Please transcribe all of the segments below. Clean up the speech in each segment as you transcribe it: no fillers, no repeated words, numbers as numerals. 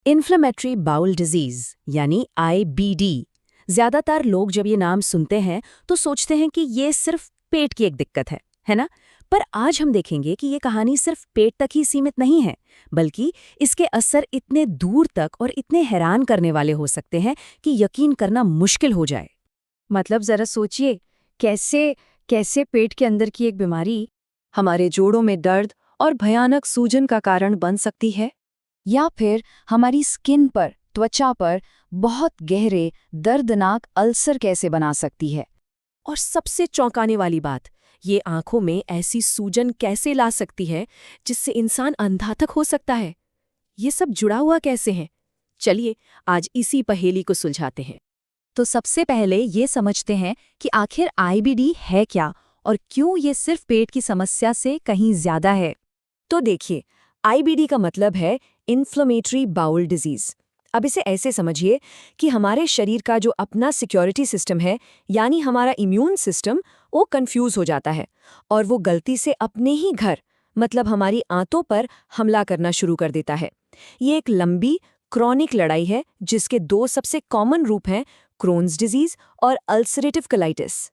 Inflammatory bowel disease यानी IBD. ज्यादातर लोग जब ये नाम सुनते हैं तो सोचते हैं कि ये सिर्फ पेट की एक दिक्कत है ना? पर आज हम देखेंगे कि ये कहानी सिर्फ पेट तक ही सीमित नहीं है, बल्कि इसके असर इतने दूर तक और इतने हैरान करने वाले हो सकते हैं कि यकीन करना मुश्किल हो जाए। मतलब जरा सोचिए, कैसे कैसे पेट के अंदर की एक बीमारी हमारे जोड़ों में दर्द और भयानक सूजन का कारण बन सकती है, या फिर हमारी स्किन पर, त्वचा पर बहुत गहरे दर्दनाक अल्सर कैसे बना सकती है। और सबसे चौंकाने वाली बात, ये आंखों में ऐसी सूजन कैसे ला सकती है जिससे इंसान अंधा तक हो सकता है। ये सब जुड़ा हुआ कैसे है? चलिए आज इसी पहेली को सुलझाते हैं। तो सबसे पहले ये समझते हैं कि आखिर आईबीडी है क्या और क्यों ये सिर्फ पेट की समस्या से कहीं ज्यादा है। तो देखिए, आईबीडी का मतलब है इन्फ्लेमेटरी बाउल डिजीज। अब इसे ऐसे समझिए कि हमारे शरीर का जो अपना सिक्योरिटी सिस्टम है, यानी हमारा इम्यून सिस्टम, वो कंफ्यूज हो जाता है और वो गलती से अपने ही घर, मतलब हमारी आंतों पर हमला करना शुरू कर देता है। ये एक लंबी क्रॉनिक लड़ाई है जिसके दो सबसे कॉमन रूप हैं, क्रोन्स डिजीज और अल्सरेटिव कोलाइटिस।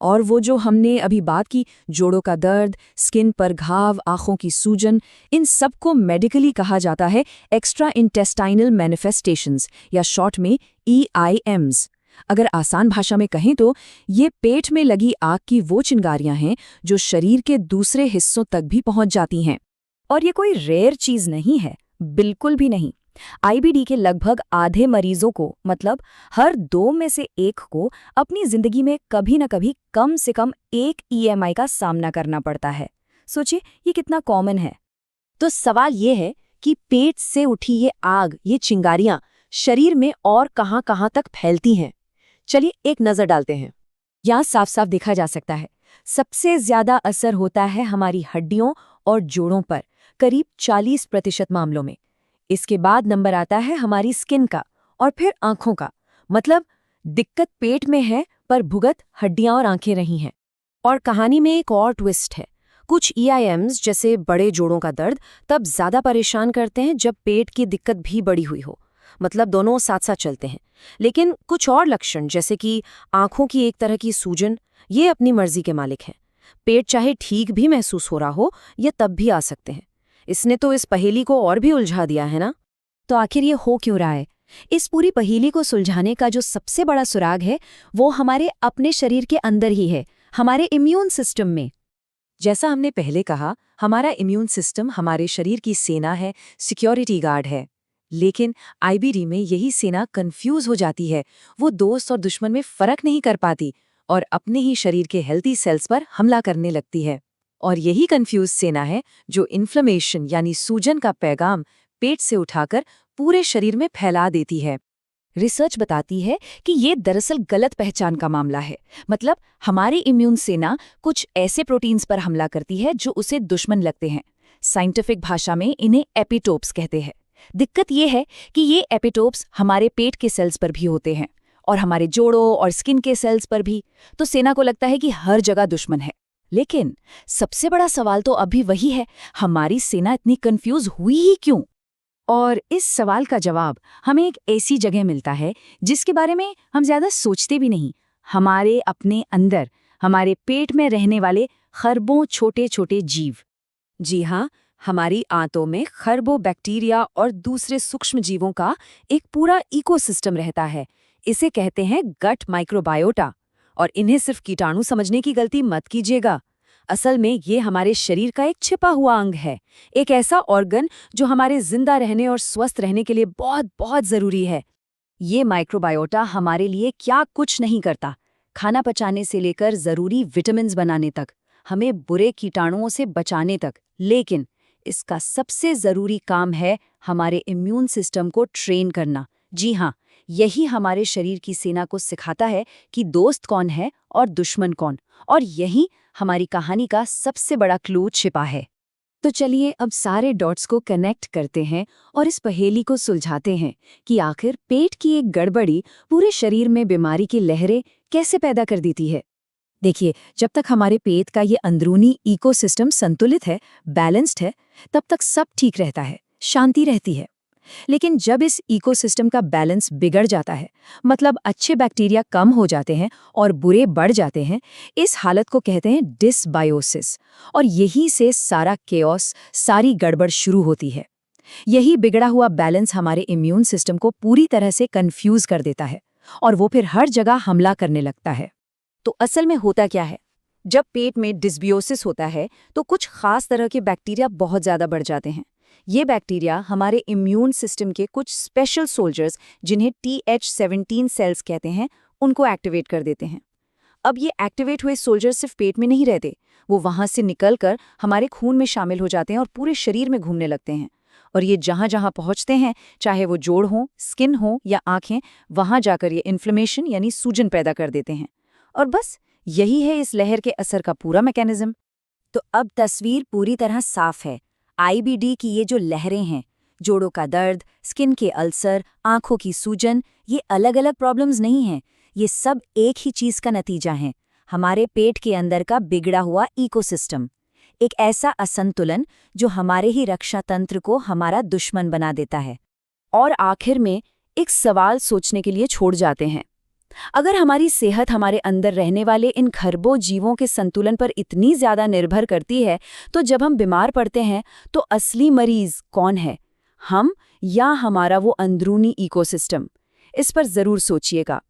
और वो जो हमने अभी बात की, जोड़ों का दर्द, स्किन पर घाव, आंखों की सूजन, इन सब को मेडिकली कहा जाता है एक्स्ट्रा इंटेस्टाइनल मैनिफेस्टेशंस या शॉर्ट में EIMs। अगर आसान भाषा में कहें तो ये पेट में लगी आग की वो चिंगारियां हैं जो शरीर के दूसरे हिस्सों तक भी पहुंच जाती हैं। और ये कोई रेयर चीज नहीं है, बिल्कुल भी नहीं। आईबीडी के लगभग आधे मरीजों को, मतलब हर 2 में से 1 को, अपनी जिंदगी में कभी न कभी कम से कम एक EMI का सामना करना पड़ता है। सोचिए ये कितना कॉमन है। तो सवाल ये है कि पेट से उठी ये आग, ये चिंगारियां शरीर में और कहां-कहां तक फैलती हैं। चलिए एक नजर डालते हैं। यहाँ साफ साफ देखा जा सकता है, सबसे ज्यादा असर होता है हमारी हड्डियों और जोड़ों पर, करीब 40% मामलों में। इसके बाद नंबर आता है हमारी स्किन का और फिर आंखों का। मतलब दिक्कत पेट में है पर भुगत हड्डियां और आंखें रही हैं। और कहानी में एक और ट्विस्ट है। कुछ EIMs जैसे बड़े जोड़ों का दर्द तब ज्यादा परेशान करते हैं जब पेट की दिक्कत भी बड़ी हुई हो, मतलब दोनों साथ साथ चलते हैं। लेकिन कुछ और लक्षण जैसे कि आंखों की एक तरह की सूजन, ये अपनी मर्जी के मालिक हैं। पेट चाहे ठीक भी महसूस हो रहा हो, ये तब भी आ सकते हैं। इसने तो इस पहेली को और भी उलझा दिया है ना? तो आखिर ये हो क्यों रहा है? इस पूरी पहेली को सुलझाने का जो सबसे बड़ा सुराग है वो हमारे अपने शरीर के अंदर ही है, हमारे इम्यून सिस्टम में। जैसा हमने पहले कहा, हमारा इम्यून सिस्टम हमारे शरीर की सेना है, सिक्योरिटी गार्ड है। लेकिन आईबीडी में यही सेना कंफ्यूज हो जाती है। वो दोस्त और दुश्मन में फर्क नहीं कर पाती और अपने ही शरीर के हेल्थी सेल्स पर हमला करने लगती है। और यही कंफ्यूज सेना है जो इन्फ्लेमेशन यानी सूजन का पैगाम पेट से उठाकर पूरे शरीर में फैला देती है। रिसर्च बताती है कि ये दरअसल गलत पहचान का मामला है। मतलब हमारी इम्यून सेना कुछ ऐसे प्रोटीन्स पर हमला करती है जो उसे दुश्मन लगते हैं। साइंटिफिक भाषा में इन्हें एपिटोप्स कहते हैं। दिक्कत ये है कि ये एपिटोप्स हमारे पेट के सेल्स पर भी होते हैं और हमारे जोड़ों और स्किन के सेल्स पर भी। तो सेना को लगता है कि हर जगह दुश्मन है। लेकिन सबसे बड़ा सवाल तो अभी वही है, हमारी सेना इतनी कंफ्यूज हुई ही क्यों? और इस सवाल का जवाब हमें एक ऐसी जगह मिलता है जिसके बारे में हम ज्यादा सोचते भी नहीं। हमारे अपने अंदर, हमारे पेट में रहने वाले खरबों छोटे छोटे जीव। जी हाँ, हमारी आंतों में खरबों बैक्टीरिया और दूसरे सूक्ष्म जीवों का एक पूरा इकोसिस्टम रहता है। इसे कहते हैं गट माइक्रोबायोटा। और इन्हें सिर्फ कीटाणु समझने की गलती मत कीजिएगा। असल में ये हमारे शरीर का एक छिपा हुआ अंग है, एक ऐसा ऑर्गन जो हमारे जिंदा रहने और स्वस्थ रहने के लिए बहुत बहुत जरूरी है। ये माइक्रोबायोटा हमारे लिए क्या कुछ नहीं करता, खाना पचाने से लेकर जरूरी विटामिन्स बनाने तक, हमें बुरे कीटाणुओं से बचाने तक। लेकिन इसका सबसे जरूरी काम है हमारे इम्यून सिस्टम को ट्रेन करना। जी हाँ, यही हमारे शरीर की सेना को सिखाता है कि दोस्त कौन है और दुश्मन कौन। और यही हमारी कहानी का सबसे बड़ा क्लू छिपा है। तो चलिए अब सारे डॉट्स को कनेक्ट करते हैं और इस पहेली को सुलझाते हैं कि आखिर पेट की एक गड़बड़ी पूरे शरीर में बीमारी की लहरें कैसे पैदा कर देती है। देखिए, जब तक हमारे पेट का ये अंदरूनी इकोसिस्टम संतुलित है, बैलेंस्ड है, तब तक सब ठीक रहता है, शांति रहती है। लेकिन जब इस इकोसिस्टम का बैलेंस बिगड़ जाता है, मतलब अच्छे बैक्टीरिया कम हो जाते हैं और बुरे बढ़ जाते हैं, इस हालत को कहते हैं डिसबायोसिस। और यहीं से सारा केओस, सारी गड़बड़ शुरू होती है। यही बिगड़ा हुआ बैलेंस हमारे इम्यून सिस्टम को पूरी तरह से कंफ्यूज कर देता है और वो फिर हर जगह हमला करने लगता है। तो असल में होता क्या है? जब पेट में डिस्बियोसिस होता है तो कुछ खास तरह के बैक्टीरिया बहुत ज़्यादा बढ़ जाते हैं। ये बैक्टीरिया हमारे इम्यून सिस्टम के कुछ स्पेशल सोल्जर्स, जिन्हें TH17 सेल्स कहते हैं, उनको एक्टिवेट कर देते हैं। अब ये एक्टिवेट हुए सोल्जर सिर्फ पेट में नहीं रहते, वो वहाँ से निकलकर हमारे खून में शामिल हो जाते हैं और पूरे शरीर में घूमने लगते हैं। और ये जहाँ जहाँ पहुँचते हैं, चाहे वो जोड़ हो, स्किन हो या आँखें, वहाँ जाकर ये इन्फ्लेमेशन यानी सूजन पैदा कर देते हैं। और बस यही है इस लहर के असर का पूरा मैकेनिज्म। तो अब तस्वीर पूरी तरह साफ है। IBD की ये जो लहरें हैं, जोड़ों का दर्द, स्किन के अल्सर, आंखों की सूजन, ये अलग अलग प्रॉब्लम्स नहीं हैं। ये सब एक ही चीज़ का नतीजा है, हमारे पेट के अंदर का बिगड़ा हुआ इकोसिस्टम। एक ऐसा असंतुलन जो हमारे ही रक्षा तंत्र को हमारा दुश्मन बना देता है। और आखिर में एक सवाल सोचने के लिए छोड़ जाते हैं। अगर हमारी सेहत हमारे अंदर रहने वाले इन खरबों जीवों के संतुलन पर इतनी ज्यादा निर्भर करती है, तो जब हम बीमार पड़ते हैं तो असली मरीज कौन है, हम या हमारा वो अंदरूनी इकोसिस्टम? इस पर जरूर सोचिएगा।